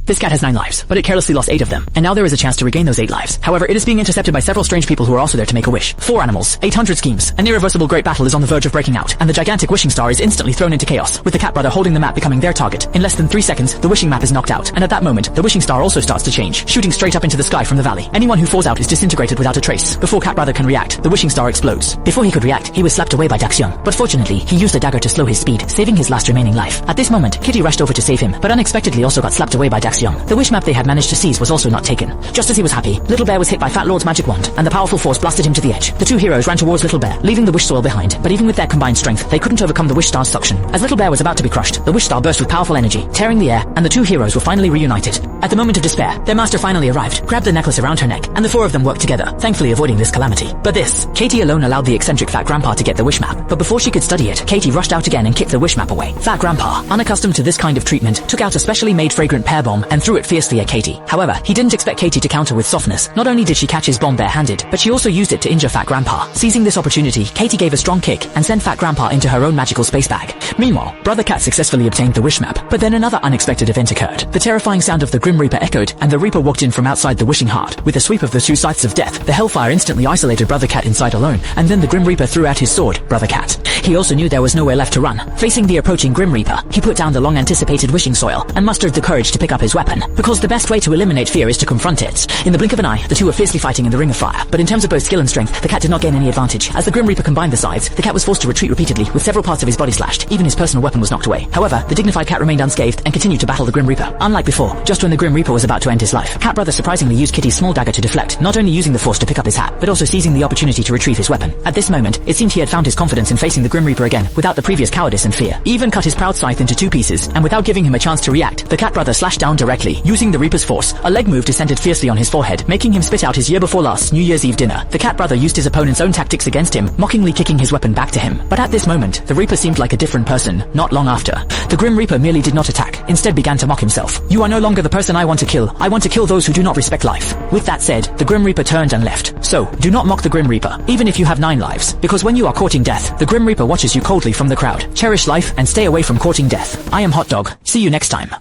This cat has 9 lives, but it carelessly lost 8 of them, and now there is a chance to regain those 8 lives. However, it is being intercepted by several strange people who are also there to make a wish. 4 animals, 800 schemes. An irreversible great battle is on the verge of breaking out, and the gigantic wishing star is instantly thrown into chaos, with the cat brother holding the map becoming their target. In less than 3 seconds, the wishing map is knocked out, and at that moment, the wishing star also starts to change, shooting straight up into the sky from the valley. Anyone who falls out is disintegrated without a trace. Before cat brother can react, the wishing star explodes. Before he could react, he was slapped away by Daxion, but fortunately, he used a dagger to slow his speed, saving his last remaining life. At this moment, Kitty rushed over to save him, but unexpectedly also got slapped away by Daxion. The wish map they had managed to seize was also not taken. Just as he was happy, Little Bear was hit by Fat Lord's magic wand, and the powerful force blasted him to the edge. The two heroes ran towards Little Bear, leaving the wish soil behind, but even with their combined strength, they couldn't overcome the wish star's suction. As Little Bear was about to be crushed, the wish star burst with powerful energy, tearing the air, and the two heroes were finally reunited. At the moment of despair, their master finally arrived, grabbed the necklace around her neck, and the 4 of them worked together, thankfully avoiding this calamity. But Katie alone allowed the eccentric Fat Grandpa to get the wish map, but before she could study it, Katie rushed out again and kicked the wish map away. Fat Grandpa, unaccustomed to this kind of treatment, took out a specially made fragrant pear bomb and threw it fiercely at Katie. However, he didn't expect Katie to counter with softness. Not only did she catch his bomb bare-handed, but she also used it to injure Fat Grandpa. Seizing this opportunity, Katie gave a strong kick and sent Fat Grandpa into her own magical space bag. Meanwhile, Brother Cat successfully obtained the wish map, but then another unexpected event occurred. The terrifying sound of the Grim Reaper echoed, and the Reaper walked in from outside the wishing heart. With a sweep of the 2 scythes of death, the Hellfire instantly isolated Brother Cat inside alone, and then the Grim Reaper threw out his sword, Brother Cat. He also knew there was nowhere left to run. Facing the approaching Grim Reaper, he put down the long-anticipated wishing soil, and mustered the courage to pick up his weapon, because the best way to eliminate fear is to confront it. In the blink of an eye, the two were fiercely fighting in the ring of fire, but in terms of both skill and strength, the cat did not gain any advantage. As the Grim Reaper combined the scythes, the cat was forced to retreat repeatedly, with several parts of his body slashed. Even his personal weapon was knocked away. However, the dignified cat remained unscathed and continued to battle the Grim Reaper. Unlike before, just when the Grim Reaper was about to end his life, Cat Brother surprisingly used Kitty's small dagger to deflect, not only using the force to pick up his hat, but also seizing the opportunity to retrieve his weapon. At this moment, it seemed he had found his confidence in facing the Grim Reaper again, without the previous cowardice and fear. He even cut his proud scythe into 2 pieces, and without giving him a chance to react, the Cat Brother slashed down directly. Using the Reaper's force, a leg move descended fiercely on his forehead, making him spit out his year before last New Year's Eve dinner. The Cat Brother used his opponent's own tactics against him, mockingly kicking his weapon back to him. But at this moment, the Reaper seemed like a different person. Not long after, the Grim Reaper merely did not attack, instead began to mock himself. "You are no longer the person I want to kill. I want to kill those who do not respect life." With that said, the Grim Reaper turned and left. So, do not mock the Grim Reaper, even if you have 9 lives, because when you are courting death, the Grim Reaper watches you coldly from the crowd. Cherish life and stay away from courting death. I am Hot Dog. See you next time.